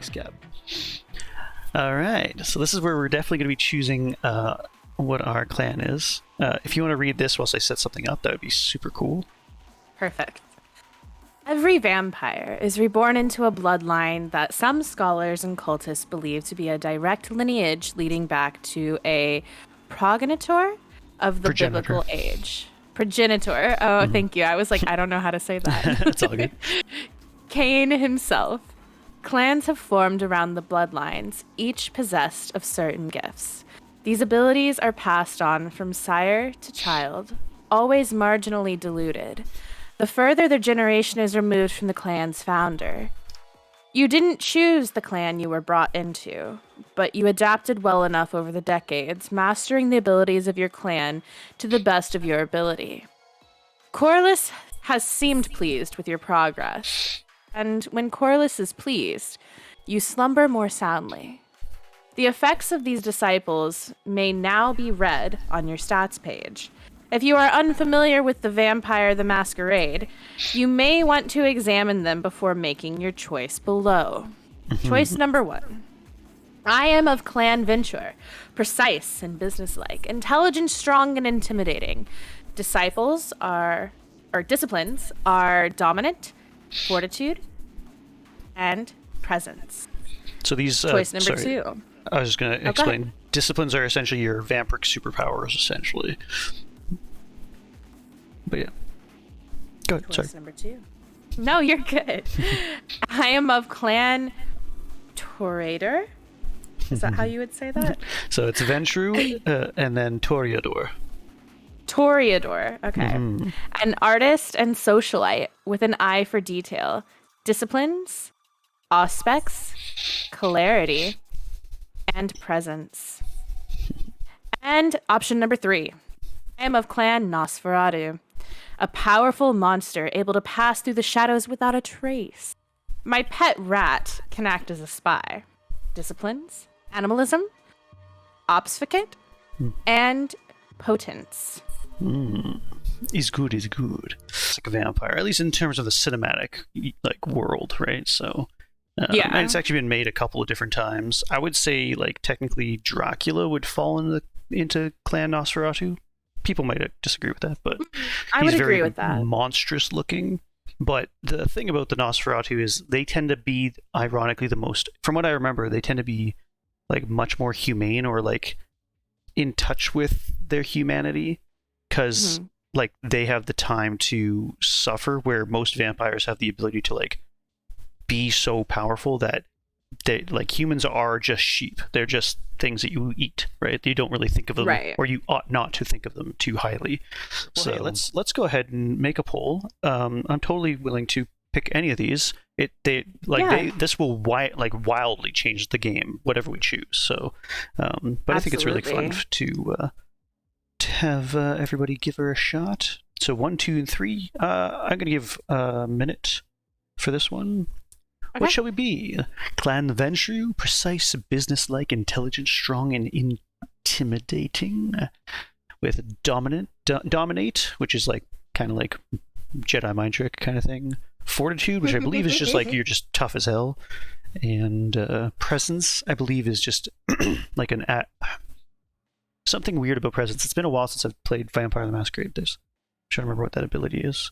Gab. All right, so this is where we're definitely going to be choosing what our clan is. If you want to read this whilst I set something up, that would be super cool. Perfect. Every vampire is reborn into a bloodline that some scholars and cultists believe to be a direct lineage leading back to a progenitor of the biblical age. Progenitor. Oh, thank you. I was like, I don't know how to say that. It's all good. Cain himself. Clans have formed around the bloodlines, each possessed of certain gifts. These abilities are passed on from sire to child, always marginally diluted. The further the generation is removed from the clan's founder. You didn't choose the clan you were brought into, but you adapted well enough over the decades, mastering the abilities of your clan to the best of your ability. Corliss has seemed pleased with your progress, and when Corliss is pleased, you slumber more soundly. The effects of these disciples may now be read on your stats page. If you are unfamiliar with the vampire the Masquerade, you may want to examine them before making your choice below. Choice number 1. I am of Clan Venture, precise and businesslike, intelligent, strong, and intimidating. Disciples are dominant, fortitude, and presence. So these choice number 2. I was just going to explain. Disciplines are essentially your vampiric superpowers, essentially. But yeah. Go ahead. Choice number 2. No, you're good. I am of Clan Toreador. Is that how you would say that? So it's Ventru and then Toreador. Toreador. Okay. An artist and socialite with an eye for detail. Disciplines, aspects, clarity, and presence. And option number 3. I am of Clan Nosferatu. A powerful monster able to pass through the shadows without a trace. My pet rat can act as a spy. Disciplines, animalism, obfuscate, and potence. He's good. It's like a vampire, at least in terms of the cinematic world, right? So yeah, and it's actually been made a couple of different times. I would say technically Dracula would fall into Clan Nosferatu. People might disagree with that, but I would agree with that. Monstrous looking. But the thing about the Nosferatu is they tend to be, ironically, the most, from what I remember, they tend to be much more humane or in touch with their humanity, because they have the time to suffer, where most vampires have the ability to be so powerful that they, humans are just sheep. They're just things that you eat, right? You don't really think of them, or you ought not to think of them too highly. Well, so hey, let's go ahead and make a poll. I'm totally willing to pick any of these. This will wildly change the game, whatever we choose. So, but I think it's really fun to have everybody give her a shot. So 1, 2, and 3. I'm gonna give a minute for this one. Okay. What shall we be? Clan Venture, precise, businesslike, intelligent, strong, and intimidating. With dominate, which is kind of like Jedi mind trick kind of thing. Fortitude, which I believe is just you're just tough as hell. And presence, I believe, is just something weird about presence. It's been a while since I've played Vampire the Masquerade. I'm trying to remember what that ability is.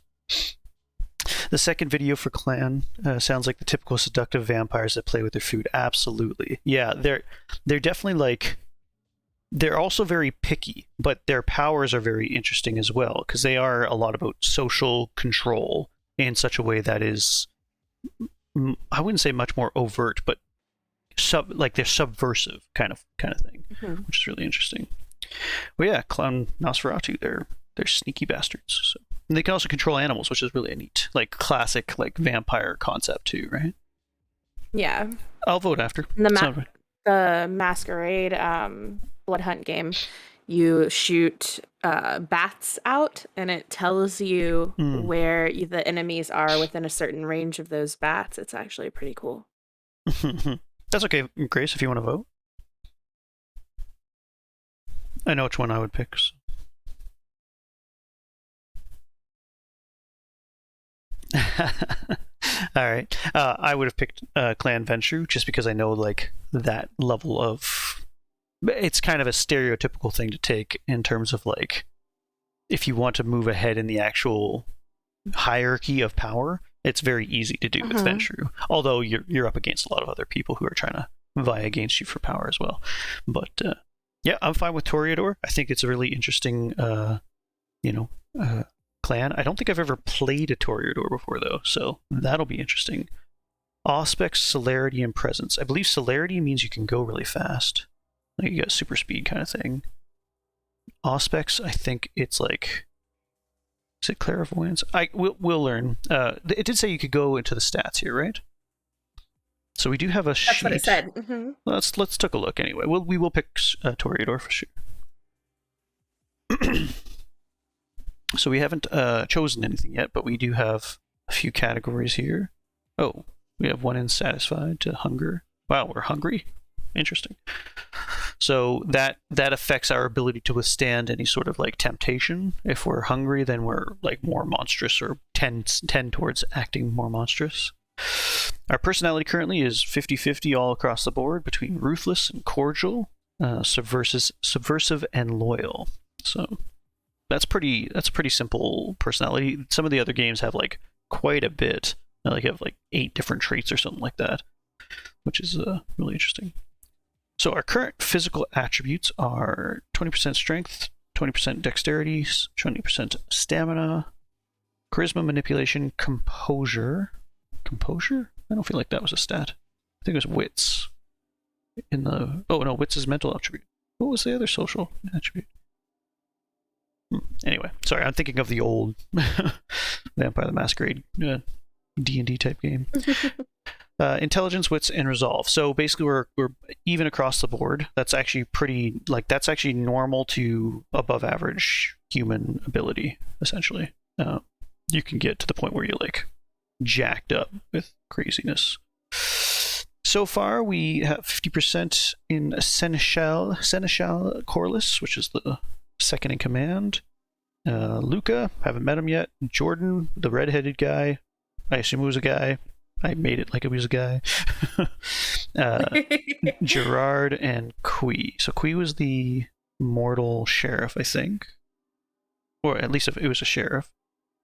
The second video for Clan sounds like the typical seductive vampires that play with their food. Absolutely. Yeah, they're definitely they're also very picky, but their powers are very interesting as well, because they are a lot about social control in such a way that is, I wouldn't say much more overt, but they're subversive kind of thing, which is really interesting. Well, yeah, Clan Nosferatu, they're sneaky bastards. So. And they can also control animals, which is really a neat, classic, vampire concept too, right? Yeah. I'll vote after. The Masquerade blood hunt game, you shoot bats out, and it tells you where the enemies are within a certain range of those bats. It's actually pretty cool. That's okay, Grace, if you want to vote. I know which one I would pick. So. All right. I would have picked Clan Ventrue just because I know like that level of. It's kind of a stereotypical thing to take in terms of like, if you want to move ahead in the actual hierarchy of power, it's very easy to do with Ventrue. Although you're up against a lot of other people who are trying to vie against you for power as well. But yeah, I'm fine with Toreador. I think it's a really interesting, clan. I don't think I've ever played a Toreador before though, so that'll be interesting. Auspex, celerity, and presence. I believe celerity means you can go really fast, like you got super speed kind of thing. Auspex, I think it's like, is it clairvoyance? We'll learn. It did say you could go into the stats here, right? So we do have a sheet. That's what it said. Mm-hmm. Let's take a look anyway. We will pick Toreador for sure. So we haven't chosen anything yet, but we do have a few categories here. Oh, we have one in satisfied to hunger. Wow, we're hungry. Interesting. So that affects our ability to withstand any sort of like temptation. If we're hungry, then we're like more monstrous or tend towards acting more monstrous. Our personality currently is 50-50 all across the board between ruthless and cordial, subversive and loyal. So that's pretty simple personality. Some of the other games have like quite a bit. Like have like 8 different traits or something like that, which is really interesting. So our current physical attributes are 20% strength, 20% dexterity, 20% stamina, charisma, manipulation, composure. Composure? I don't feel like that was a stat. I think it was wits. Oh no, wits is mental attribute. What was the other social attribute? Anyway, sorry, I'm thinking of the old Vampire the Masquerade D&D type game. Intelligence, wits, and resolve. So basically, we're even across the board. That's actually that's actually normal to above average human ability. Essentially, you can get to the point where you're like jacked up with craziness. So far, we have 50% in Seneschal Corliss, which is the second in command. Luca, haven't met him yet. Jordan, the redheaded guy. I assume it was a guy. I made it like it was a guy. Gerard and Kui. So Kui was the mortal sheriff, I think. Or at least if it was a sheriff.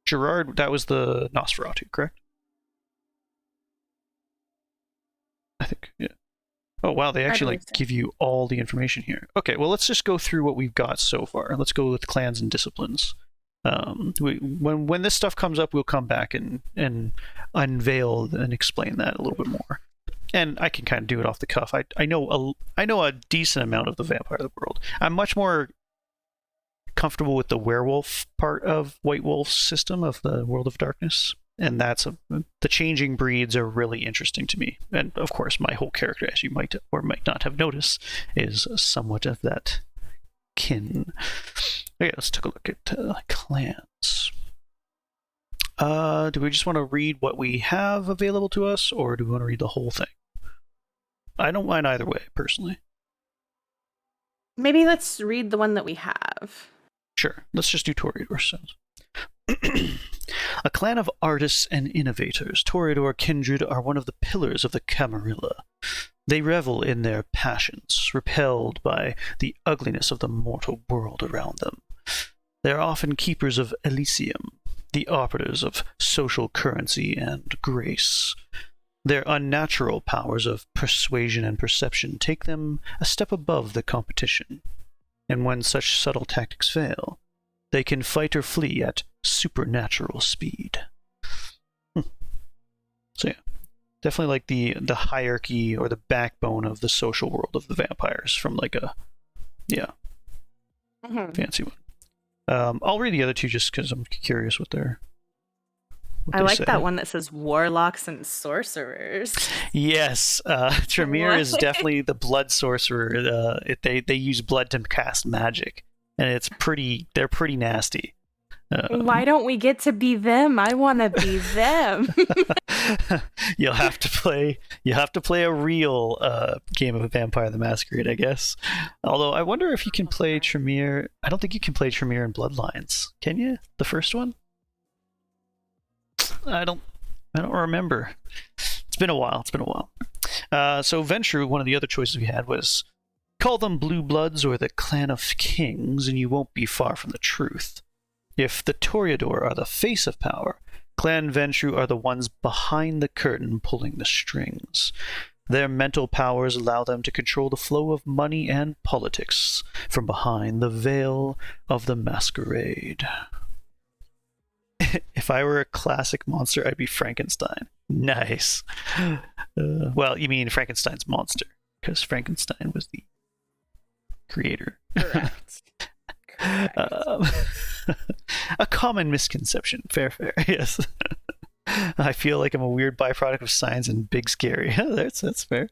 Gerard, that was the Nosferatu, correct? I think, yeah. Oh, wow, they actually give you all the information here. Okay, well, let's just go through what we've got so far. Let's go with clans and disciplines. When this stuff comes up, we'll come back and unveil and explain that a little bit more. And I can kind of do it off the cuff. I know a decent amount of the Vampire of the World. I'm much more comfortable with the werewolf part of White Wolf's system of the World of Darkness, and the changing breeds are really interesting to me. And of course, my whole character, as you might or might not have noticed, is somewhat of that kin. Okay, let's take a look at clans. Do we just want to read what we have available to us, or do we want to read the whole thing? I don't mind either way, personally. Maybe let's read the one that we have. Sure, let's just do Toreador sounds. A clan of artists and innovators, Toreador kindred are one of the pillars of the Camarilla. They revel in their passions, repelled by the ugliness of the mortal world around them. They are often keepers of Elysium, the arbiters of social currency and grace. Their unnatural powers of persuasion and perception take them a step above the competition, and when such subtle tactics fail, they can fight or flee at supernatural speed. So yeah, definitely like the hierarchy or the backbone of the social world of the vampires from like a fancy one. I'll read the other two just because I'm curious what I like that one that says warlocks and sorcerers. Yes, Tremere is definitely the blood sorcerer. They use blood to cast magic, and they're pretty nasty. Why don't we get to be them? I want to be them. You'll have to play a real game of Vampire the Masquerade, I guess. Although I wonder if you can play Tremere. I don't think you can play Tremere in Bloodlines. Can you? The first one? I don't I don't remember. It's been a while. So Ventrue, one of the other choices we had was call them Blue Bloods or the Clan of Kings, and you won't be far from the truth. If the Toreador are the face of power, Clan Ventrue are the ones behind the curtain pulling the strings. Their mental powers allow them to control the flow of money and politics from behind the veil of the Masquerade. If I were a classic monster, I'd be Frankenstein. Nice. Well, you mean Frankenstein's monster, because Frankenstein was the creator. Correct. A common misconception. Fair, yes. I feel like I'm a weird byproduct of science and big scary. That's fair.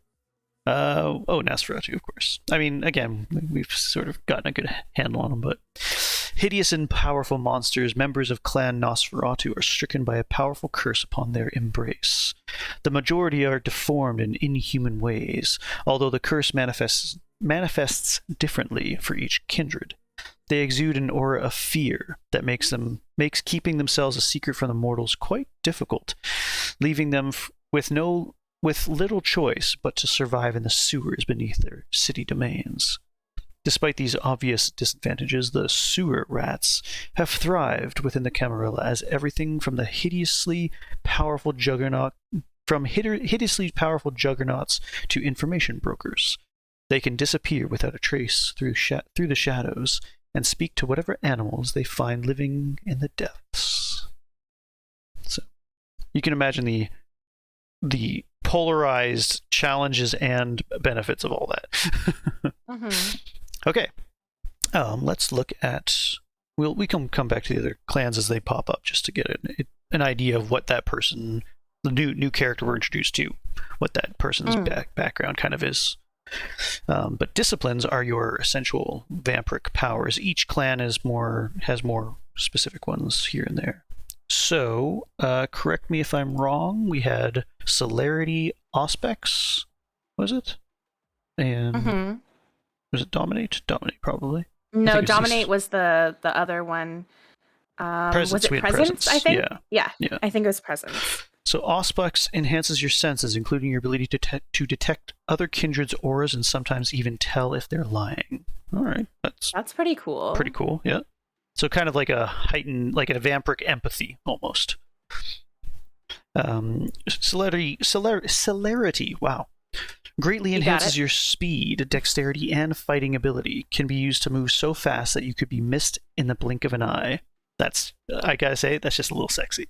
Nosferatu, of course. I mean, again, we've sort of gotten a good handle on them, but hideous and powerful monsters, members of Clan Nosferatu, are stricken by a powerful curse upon their embrace. The majority are deformed in inhuman ways, although the curse manifests differently for each kindred. They exude an aura of fear that makes keeping themselves a secret from the mortals quite difficult, leaving them with little choice but to survive in the sewers beneath their city domains. Despite these obvious disadvantages, the sewer rats have thrived within the Camarilla as everything from the hideously powerful juggernauts to information brokers. They can disappear without a trace through the shadows and speak to whatever animals they find living in the depths. So you can imagine the polarized challenges and benefits of all that. Mm-hmm. Okay. Let's look at... we can come back to the other clans as they pop up just to get an idea of what that person, the new character we're introduced to, what that person's background kind of is. But disciplines are your essential vampiric powers. Each clan has more specific ones here and there. So, correct me if I'm wrong. We had Celerity, Auspex, was it? And was it Dominate? Dominate, probably. No, Dominate was the other one. Was it Presence? I think. Yeah. I think it was Presence. So Auspex enhances your senses, including your ability to detect other kindred's auras and sometimes even tell if they're lying. All right, that's pretty cool. Pretty cool, yeah. So kind of like a heightened, like a vampiric empathy almost. Celerity, wow. Greatly enhances your speed, dexterity, and fighting ability. Can be used to move so fast that you could be missed in the blink of an eye. That's, I gotta say, that's just a little sexy.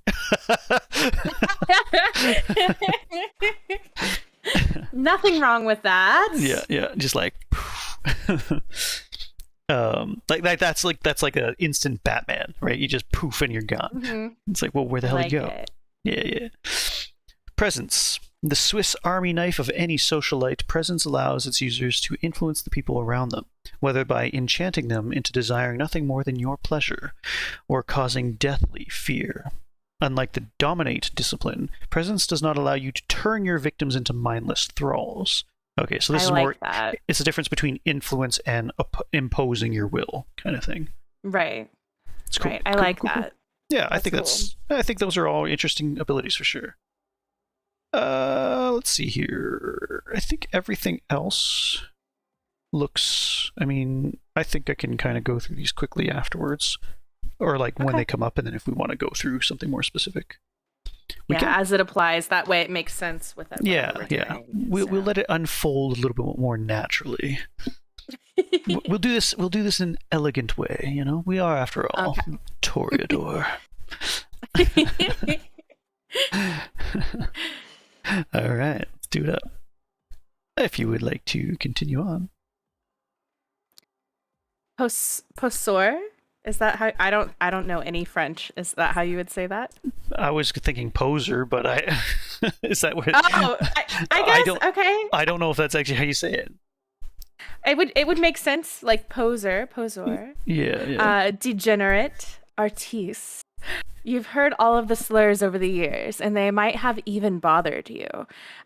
Nothing wrong with that. Yeah, just like, that's like a instant Batman, right? You just poof and you're gone. Mm-hmm. It's like, well, where the hell did you go? Yeah. Presence. The Swiss Army knife of any socialite, Presence allows its users to influence the people around them, whether by enchanting them into desiring nothing more than your pleasure, or causing deathly fear. Unlike the Dominate discipline, Presence does not allow you to turn your victims into mindless thralls. Okay, so this is more... That. It's a difference between influence and imposing your will, kind of thing. Right. It's cool. Right. I like that. Yeah, I think those are all interesting abilities for sure. Let's see here. I think everything else looks... I mean, I think I can kind of go through these quickly afterwards. Or like when they come up, and then if we want to go through something more specific. As it applies. That way it makes sense with it. Yeah. We'll let it unfold a little bit more naturally. We'll do this in an elegant way, you know? We are, after all, Toreador. All right, let's do it up. If you would like to continue on. Poseur? Is that how... I don't know any French. Is that how you would say that? I was thinking poser, but is that what... Oh, I guess, okay. I don't know if that's actually how you say it. It would make sense, like poseur. Yeah. Degenerate, artiste. You've heard all of the slurs over the years, and they might have even bothered you,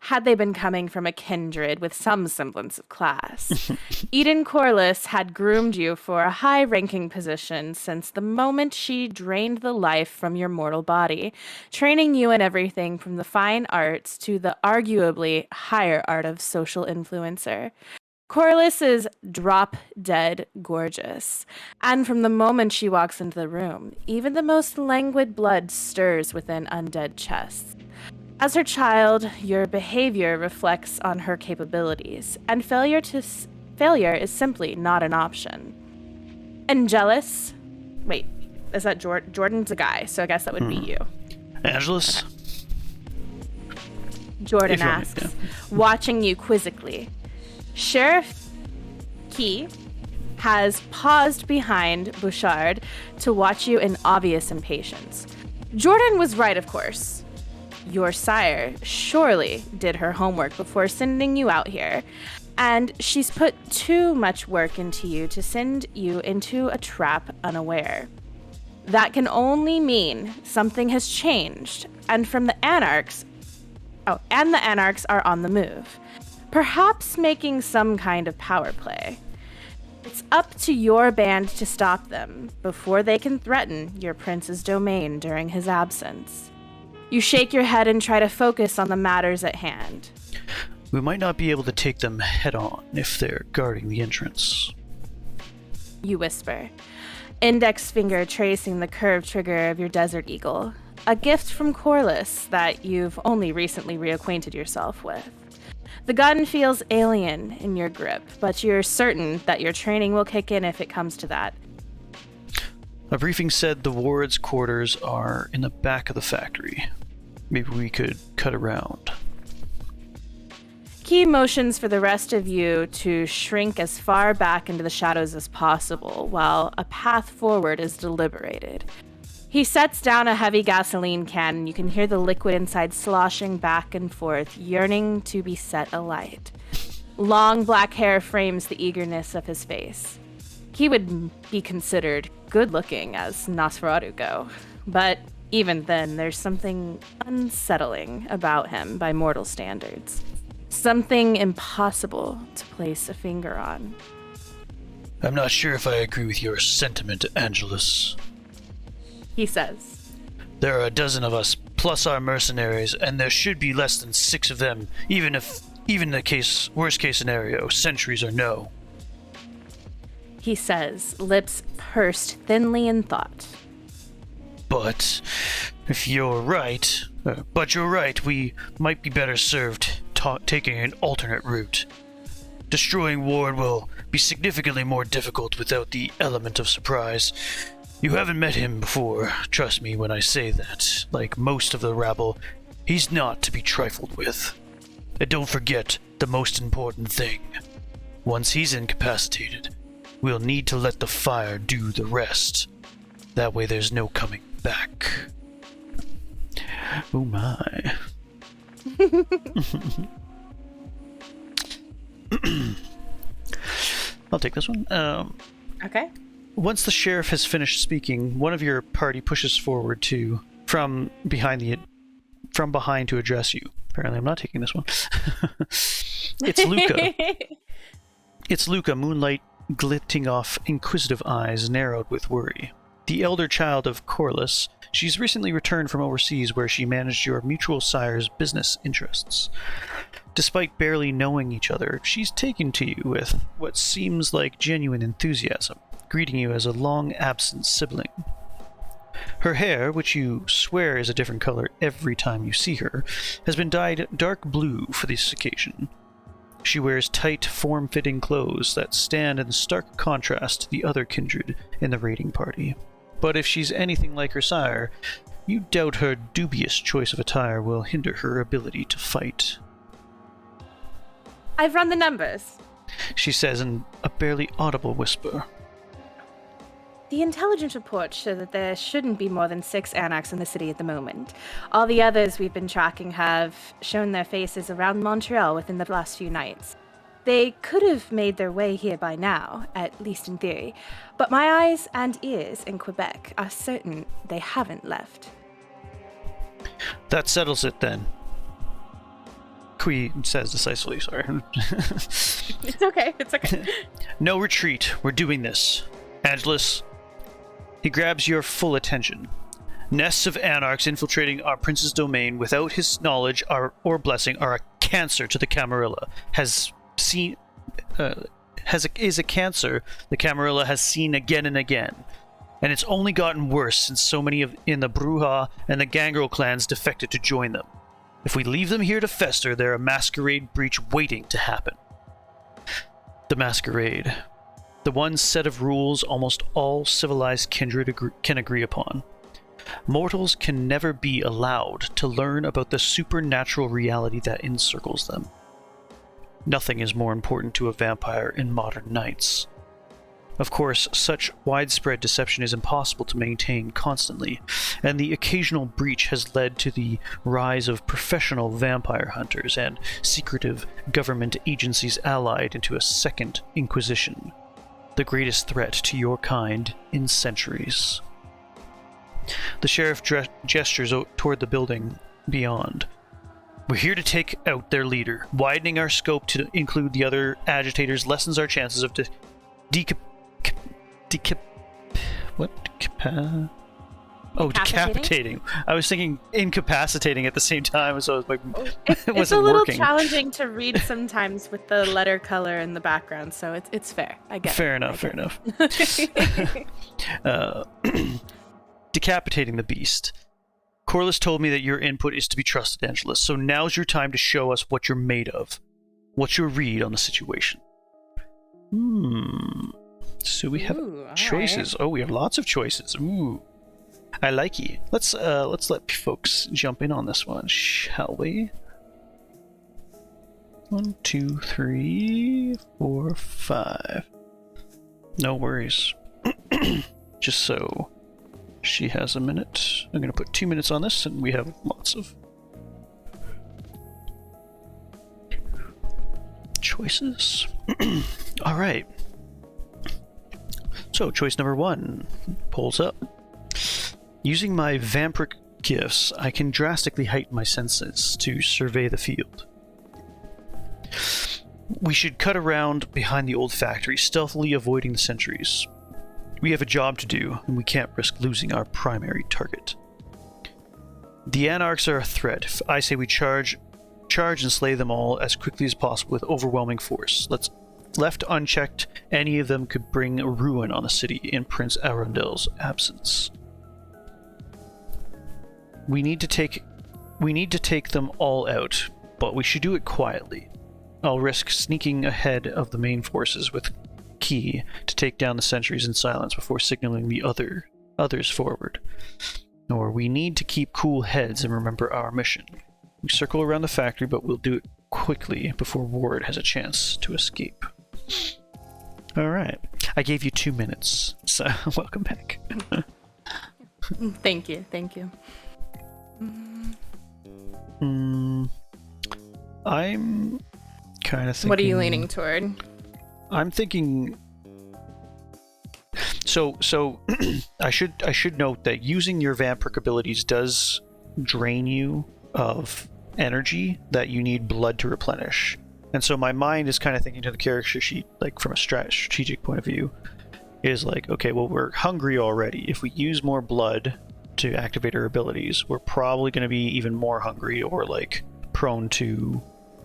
had they been coming from a kindred with some semblance of class. Eden Corliss had groomed you for a high-ranking position since the moment she drained the life from your mortal body, training you in everything from the fine arts to the arguably higher art of social influencer. Corliss is drop dead gorgeous, and from the moment she walks into the room, even the most languid blood stirs within undead chests. As her child, your behavior reflects on her capabilities, and failure is simply not an option. Angelus, wait, is that Jordan's a guy, so I guess that would be you. Angelus? Okay. Jordan asks, watching you quizzically. Sheriff Key has paused behind Bouchard to watch you in obvious impatience. Jordan was right, of course. Your sire surely did her homework before sending you out here, and she's put too much work into you to send you into a trap unaware. That can only mean something has changed, and the Anarchs are on the move. Perhaps making some kind of power play. It's up to your band to stop them before they can threaten your prince's domain during his absence. You shake your head and try to focus on the matters at hand. We might not be able to take them head on if they're guarding the entrance. You whisper, index finger tracing the curved trigger of your Desert Eagle, a gift from Corliss that you've only recently reacquainted yourself with. The gun feels alien in your grip, but you're certain that your training will kick in if it comes to that. A briefing said the ward's quarters are in the back of the factory. Maybe we could cut around. Key motions for the rest of you to shrink as far back into the shadows as possible, while a path forward is deliberated. He sets down a heavy gasoline can, and you can hear the liquid inside sloshing back and forth, yearning to be set alight. Long black hair frames the eagerness of his face. He would be considered good-looking as Nosferatu go, but even then, there's something unsettling about him by mortal standards. Something impossible to place a finger on. I'm not sure if I agree with your sentiment, Angelus. He says, There are a dozen of us, plus our mercenaries, and there should be less than 6 of them, even the worst case scenario, sentries or no. He says, lips pursed thinly in thought. But you're right, we might be better served taking an alternate route. Destroying Ward will be significantly more difficult without the element of surprise. You haven't met him before, trust me when I say that. Like most of the rabble, he's not to be trifled with. And don't forget the most important thing. Once he's incapacitated, we'll need to let the fire do the rest. That way there's no coming back. Oh my. I'll take this one. Okay. Once the sheriff has finished speaking, one of your party pushes forward from behind to address you. Apparently, I'm not taking this one. It's Luca. It's Luca, moonlight glitting off inquisitive eyes narrowed with worry. The elder child of Corliss, she's recently returned from overseas where she managed your mutual sire's business interests. Despite barely knowing each other, she's taken to you with what seems like genuine enthusiasm, greeting you as a long-absent sibling. Her hair, which you swear is a different color every time you see her, has been dyed dark blue for this occasion. She wears tight, form-fitting clothes that stand in stark contrast to the other kindred in the raiding party. But if she's anything like her sire, you doubt her dubious choice of attire will hinder her ability to fight. I've run the numbers, she says in a barely audible whisper. The intelligence reports show that there shouldn't be more than 6 anarchs in the city at the moment. All the others we've been tracking have shown their faces around Montreal within the last few nights. They could have made their way here by now, at least in theory, but my eyes and ears in Quebec are certain they haven't left. That settles it then. Kui says decisively, sorry. It's okay, it's okay. No retreat. We're doing this. Angelus, he grabs your full attention. Nests of anarchs infiltrating our prince's domain without his knowledge or blessing are a cancer to the Camarilla. Is a cancer the Camarilla has seen again and again. And it's only gotten worse since so many in the Bruja and the Gangrel clans defected to join them. If we leave them here to fester, they're a masquerade breach waiting to happen. The Masquerade. The one set of rules almost all civilized kindred can agree upon. Mortals can never be allowed to learn about the supernatural reality that encircles them. Nothing is more important to a vampire in modern nights. Of course, such widespread deception is impossible to maintain constantly, and the occasional breach has led to the rise of professional vampire hunters and secretive government agencies allied into a second Inquisition, the greatest threat to your kind in centuries. The sheriff gestures toward the building beyond. We're here to take out their leader. Widening our scope to include the other agitators lessens our chances of decapitating. I was thinking incapacitating at the same time, so I was like, it wasn't it's a little working. challenging to read sometimes with the letter color in the background, so it's fair. I get fair it. enough. Fair enough. Decapitating the beast. Corliss told me that your input is to be trusted, Angelus, so now's your time to show us what you're made of. What's your read on the situation? So we have choices. Right. Oh, we have lots of choices. Ooh. I like it. Let's let folks jump in on this one, shall we? 1, 2, 3, 4, 5. No worries. Just so she has a minute. I'm going to put 2 minutes on this, and we have lots of choices. All right. So, choice number 1 pulls up. Using my vampiric gifts, I can drastically heighten my senses to survey the field. We should cut around behind the old factory, stealthily avoiding the sentries. We have a job to do, and we can't risk losing our primary target. The anarchs are a threat. I say we charge and slay them all as quickly as possible with overwhelming force. Left unchecked, any of them could bring ruin on the city in Prince Arondel's absence. We need to take them all out, but we should do it quietly. I'll risk sneaking ahead of the main forces with Key to take down the sentries in silence before signaling the others forward. Or we need to keep cool heads and remember our mission. We circle around the factory, but we'll do it quickly before Ward has a chance to escape. Alright. I gave you 2 minutes, so welcome back. Thank you. I'm kind of thinking... What are you leaning toward? I'm thinking... So I should note that using your vampiric abilities does drain you of energy that you need blood to replenish. And so my mind is kind of thinking to the character sheet, like from a strategic point of view, is like, okay, well, we're hungry already. If we use more blood to activate our abilities, we're probably going to be even more hungry or like prone to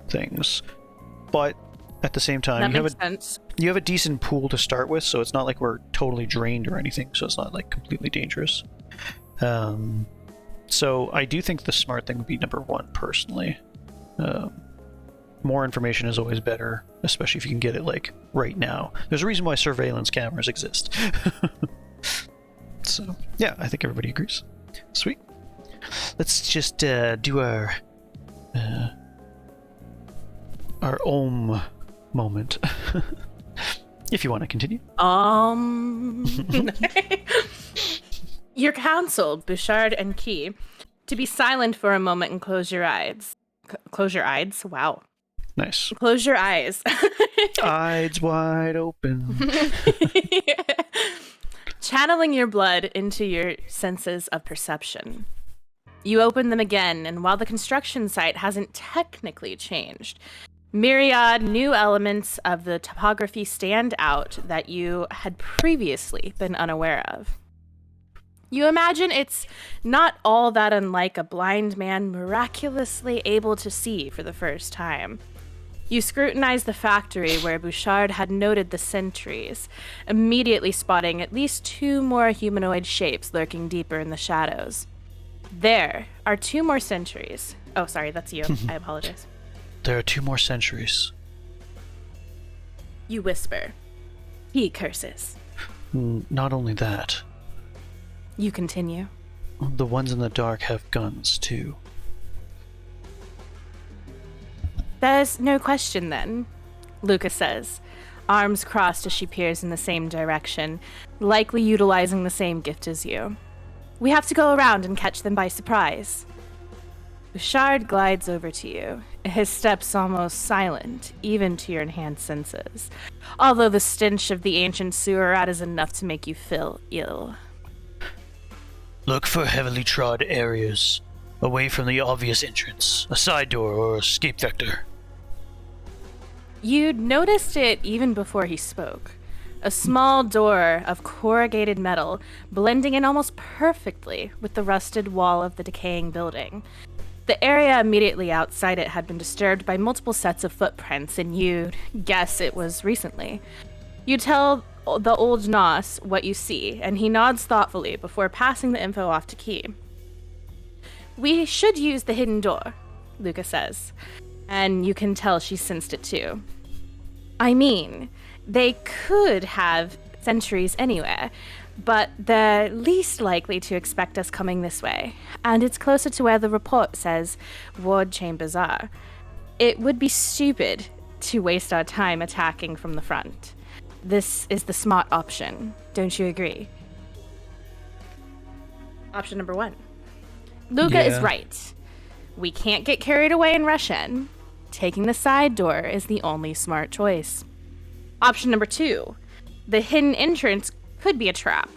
things. But at the same time, you have a decent pool to start with, so it's not like we're totally drained or anything, so it's not like completely dangerous. So I do think the smart thing would be number 1 personally. More information is always better, especially if you can get it like right now. There's a reason why surveillance cameras exist. So yeah, I think everybody agrees. Sweet. Let's just do our Om moment. If you want to continue. You're counseled, Bouchard and Key, to be silent for a moment and close your eyes. Close your eyes? Wow. Nice. Close your eyes. Eyes wide open. Channeling your blood into your senses of perception. You open them again, and while the construction site hasn't technically changed, myriad new elements of the topography stand out that you had previously been unaware of. You imagine it's not all that unlike a blind man miraculously able to see for the first time. You scrutinize the factory where Bouchard had noted the sentries, immediately spotting at least 2 more humanoid shapes lurking deeper in the shadows. There are 2 more sentries. Oh, sorry, that's you. I apologize. There are 2 more centuries. You whisper. He curses. Not only that. You continue. The ones in the dark have guns, too. There's no question, then, Luca says, arms crossed as she peers in the same direction, likely utilizing the same gift as you. We have to go around and catch them by surprise. Bouchard glides over to you, his steps almost silent, even to your enhanced senses, although the stench of the ancient sewer rat is enough to make you feel ill. Look for heavily trod areas, away from the obvious entrance, a side door or escape vector. You'd noticed it even before he spoke. A small door of corrugated metal, blending in almost perfectly with the rusted wall of the decaying building. The area immediately outside it had been disturbed by multiple sets of footprints, and you'd guess it was recently. You tell the old Nos what you see, and he nods thoughtfully before passing the info off to Key. We should use the hidden door, Luca says, and you can tell she sensed it too. I mean, they could have sentries anywhere, but they're least likely to expect us coming this way, and it's closer to where the report says ward chambers are. It would be stupid to waste our time attacking from the front. This is the smart option, don't you agree? Option number 1. Luca is right. We can't get carried away and rush in. Taking the side door is the only smart choice. Option number 2. The hidden entrance could be a trap.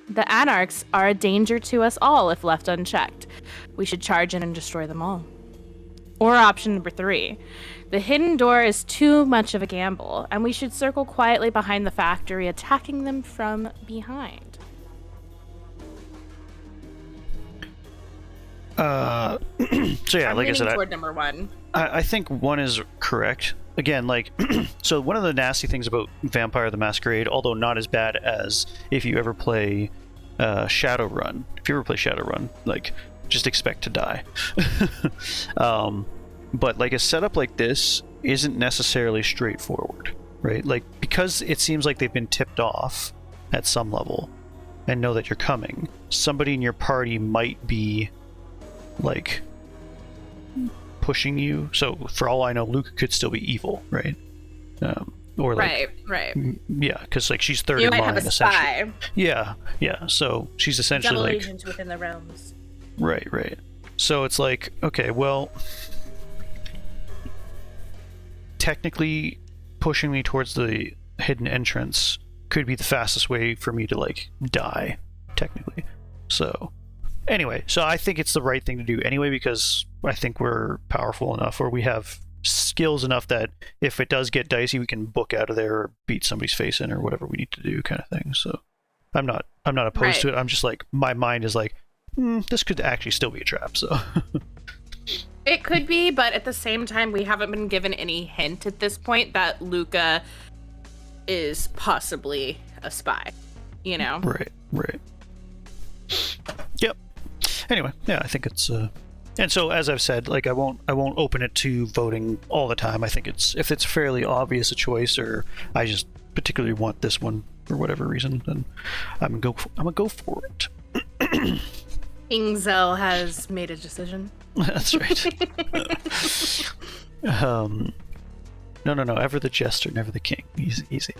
The Anarchs are a danger to us all if left unchecked. We should charge in and destroy them all. Or option number 3. The hidden door is too much of a gamble, and we should circle quietly behind the factory, attacking them from behind. So yeah, I'm like I said, toward number 1. I think 1 is correct. Again, like, so one of the nasty things about Vampire the Masquerade, although not as bad as if you ever play Shadowrun. If you ever play Shadowrun, like, just expect to die. But like a setup like this isn't necessarily straightforward, right? Like, because it seems like they've been tipped off at some level and know that you're coming, somebody in your party might be like pushing you. So for all I know, Luca could still be evil, right? Or like, right. Yeah, because like she's third You in might line, have a essentially. spy. Yeah. So she's essentially Double like agent within the realms. Right. So it's like, okay, well, technically pushing me towards the hidden entrance could be the fastest way for me to like die, technically. So anyway, so I think it's the right thing to do anyway, because I think we're powerful enough, or we have skills enough that if it does get dicey, we can book out of there or beat somebody's face in or whatever we need to do, kind of thing. So I'm not opposed to it. I'm just like, my mind is like, this could actually still be a trap. So it could be, but at the same time, we haven't been given any hint at this point that Luca is possibly a spy, you know? Right. Yep. Anyway, yeah, I think it's and so as I've said, like I won't open it to voting all the time. I think if it's fairly obvious a choice, or I just particularly want this one for whatever reason, then I'm gonna go for it. Ingzel has made a decision. That's right. No. Ever the jester, never the king. Easy.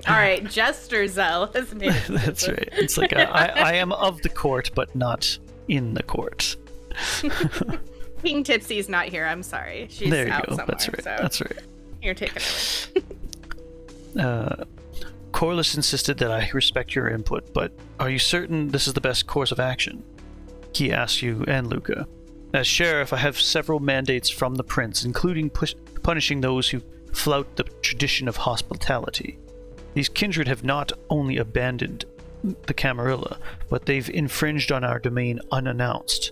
All right, Jester Zell has made a decision. That's right. It's like I am of the court, but not in the court. King Tipsy's not here. I'm sorry. She's there you out go. somewhere. That's right. So That's right. you're taking it. Corliss insisted that I respect your input, but are you certain this is the best course of action? He asked you and Luca. As sheriff, I have several mandates from the prince, including punishing those who flout the tradition of hospitality. These kindred have not only abandoned the Camarilla, but they've infringed on our domain unannounced.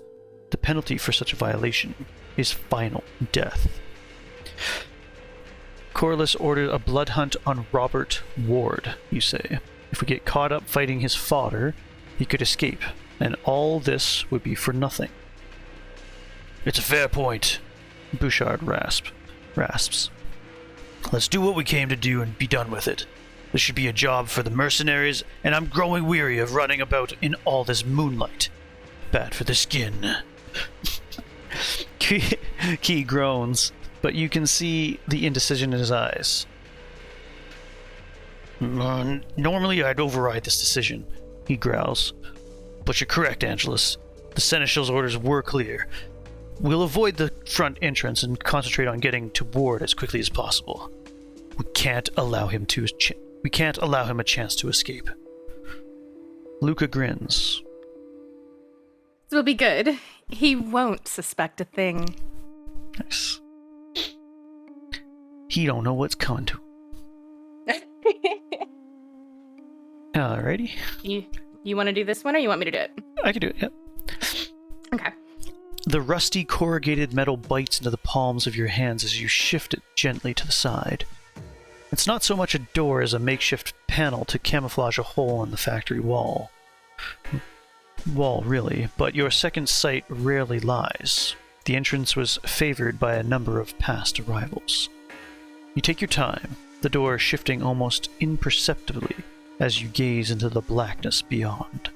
The penalty for such a violation is final death. Corliss ordered a blood hunt on Robert Ward, you say. If we get caught up fighting his fodder, he could escape, and all this would be for nothing. It's a fair point, Bouchard rasps. Let's do what we came to do and be done with it. This should be a job for the mercenaries, and I'm growing weary of running about in all this moonlight. Bad for the skin. Key groans, but you can see the indecision in his eyes. Normally I'd override this decision, he growls. But you're correct, Angelus. The Seneschal's orders were clear. We'll avoid the front entrance and concentrate on getting to Ward as quickly as possible. We can't allow him a chance to escape. Luca grins. This will be good. He won't suspect a thing. Nice. He don't know what's coming to him. Alrighty. You want to do this one, or you want me to do it? I can do it, yep. Okay. The rusty corrugated metal bites into the palms of your hands as you shift it gently to the side. It's not so much a door as a makeshift panel to camouflage a hole in the factory wall. Really, but your second sight rarely lies. The entrance was favored by a number of past arrivals. You take your time, the door shifting almost imperceptibly as you gaze into the blackness beyond.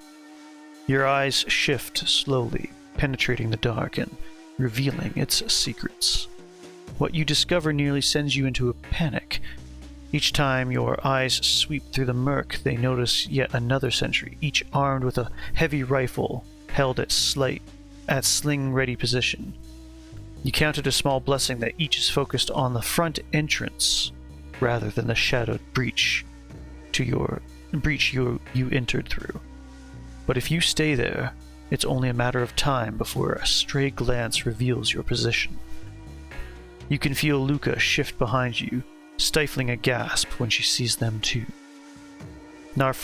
Your eyes shift slowly, penetrating the dark and revealing its secrets. What you discover nearly sends you into a panic. Each time your eyes sweep through the murk, they notice yet another sentry, each armed with a heavy rifle held at sling-ready position. You count it a small blessing that each is focused on the front entrance rather than the shadowed breach you entered through. But if you stay there, it's only a matter of time before a stray glance reveals your position. You can feel Luca shift behind you, stifling a gasp when she sees them too. Not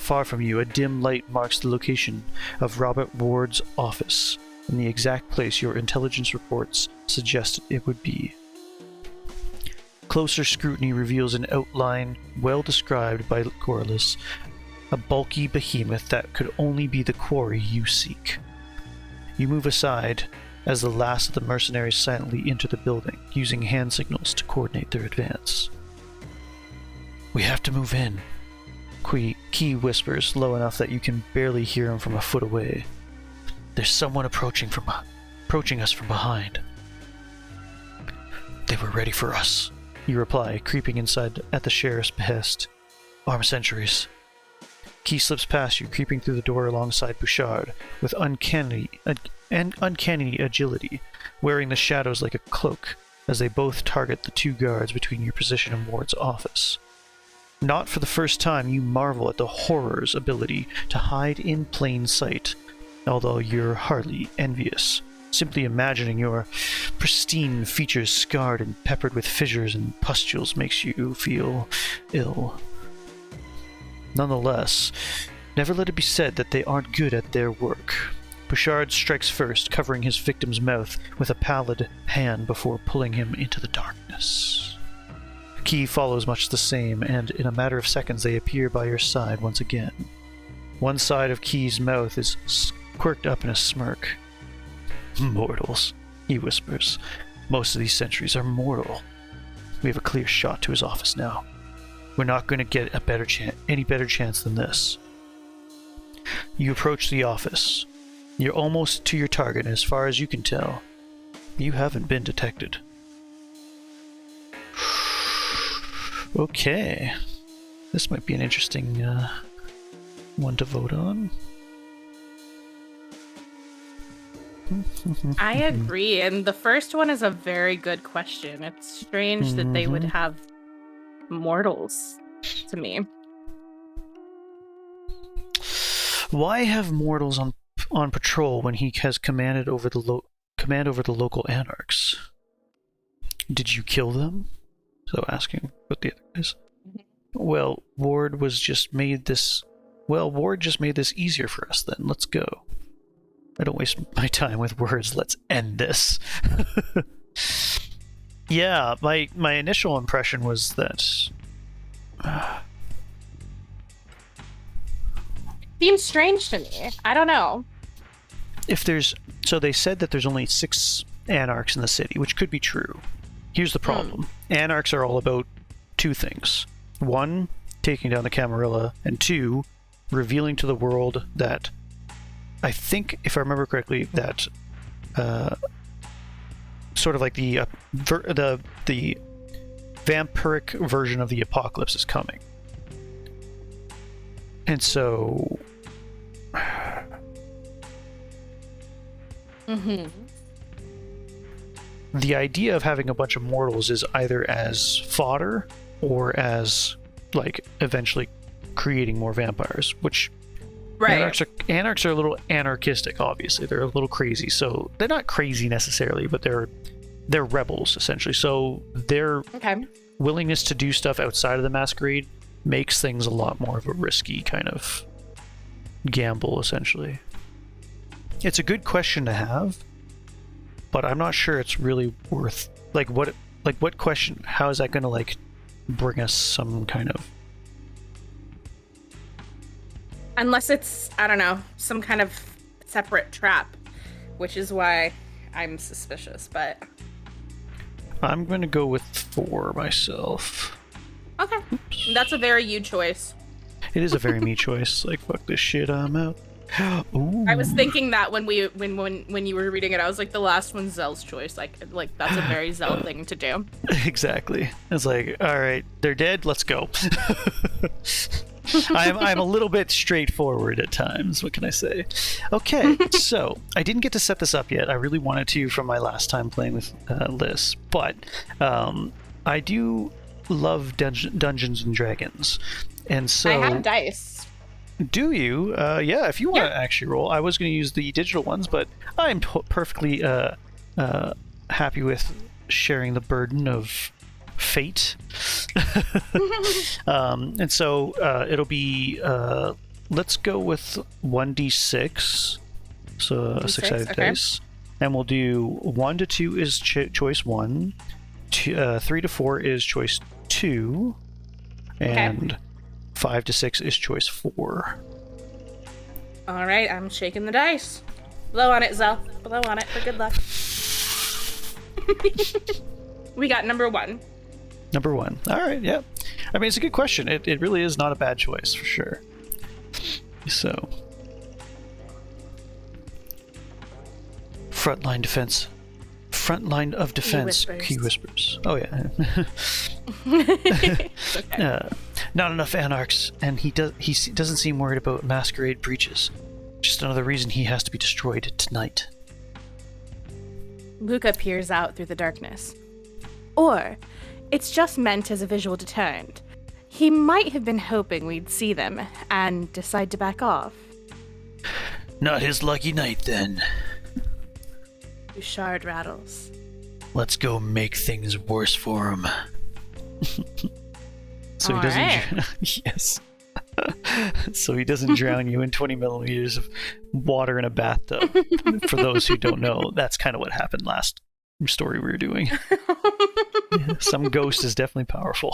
far from you, a dim light marks the location of Robert Ward's office, in the exact place your intelligence reports suggested it would be. Closer scrutiny reveals an outline well described by Corliss, a bulky behemoth that could only be the quarry you seek. You move aside as the last of the mercenaries silently enter the building, using hand signals to coordinate their advance. We have to move in, Key whispers low enough that you can barely hear him from a foot away. There's someone approaching us from behind. They were ready for us, you reply, creeping inside at the sheriff's behest. Armed sentries. Key slips past you, creeping through the door alongside Bouchard, with uncanny agility, wearing the shadows like a cloak, as they both target the two guards between your position and Ward's office. Not for the first time, you marvel at the horror's ability to hide in plain sight, although you're hardly envious. Simply imagining your pristine features scarred and peppered with fissures and pustules makes you feel ill. Nonetheless, never let it be said that they aren't good at their work. Bouchard strikes first, covering his victim's mouth with a pallid hand before pulling him into the darkness. Key follows much the same, and in a matter of seconds they appear by your side once again. One side of Key's mouth is quirked up in a smirk. Mortals, he whispers. Most of these sentries are mortal. We have a clear shot to his office now. We're not going to get any better chance than this. You approach the office. You're almost to your target, and as far as you can tell, you haven't been detected. Okay. This might be an interesting one to vote on. I agree. And the first one is a very good question. It's strange that they would have mortals to me. Why have mortals on patrol when he has command over the local anarchs? Did you kill them? So asking what the other guys. Well, Ward just made this easier for us then. Let's go. I don't waste my time with words. Let's end this. Yeah, my initial impression was that Seems strange to me. I don't know. So they said that there's only 6 anarchs in the city, which could be true. Here's the problem. Anarchs are all about 2 things. 1, taking down the Camarilla, and 2, revealing to the world that, I think, if I remember correctly, that sort of like the vampiric version of the apocalypse is coming. And so the idea of having a bunch of mortals is either as fodder or as, like, eventually creating more vampires, which anarchs are a little anarchistic, obviously. They're a little crazy. So they're not crazy necessarily, but they're rebels, essentially. So their willingness to do stuff outside of the Masquerade makes things a lot more of a risky kind of gamble, essentially. It's a good question to have, but I'm not sure it's really worth, what question, how is that going to, like, bring us some kind of... Unless it's, I don't know, some kind of separate trap, which is why I'm suspicious, but... I'm going to go with 4 myself. Okay. Oops. That's a very you choice. It is a very me choice. Like, fuck this shit, I'm out. Ooh. I was thinking that when you were reading it, I was like, the last one's Zell's choice. Like that's a very Zell thing to do. Exactly. It's like, all right, they're dead. Let's go. I'm a little bit straightforward at times. What can I say? Okay, so I didn't get to set this up yet. I really wanted to from my last time playing with Liz, but I do love Dungeons and Dragons, and so I have dice. Do you? Yeah, if you want to actually roll. I was going to use the digital ones, but I'm perfectly happy with sharing the burden of fate. And so it'll be, let's go with 1d6, so a 6-sided dice, and we'll do 1 to 2 is choice 1, 3 to 4 is choice 2, and 5 to 6 is choice 4. All right, I'm shaking the dice. Blow on it, Zell. Blow on it for good luck. We got number 1. Number 1. All right, yeah. I mean, it's a good question. It really is not a bad choice, for sure. So. Frontline defense. Front line of defense. Key whispers. Oh, yeah. Okay. Not enough anarchs, and he doesn't seem worried about Masquerade breaches. Just another reason he has to be destroyed tonight. Luca peers out through the darkness. Or it's just meant as a visual deterrent. He might have been hoping we'd see them and decide to back off. Not his lucky night, then. Bouchard rattles. Let's go make things worse for him. So he doesn't. Right. Yes. So he doesn't drown you in 20 milliliters of water in a bathtub. For those who don't know, that's kind of what happened last story we were doing. Yeah, some ghost is definitely powerful.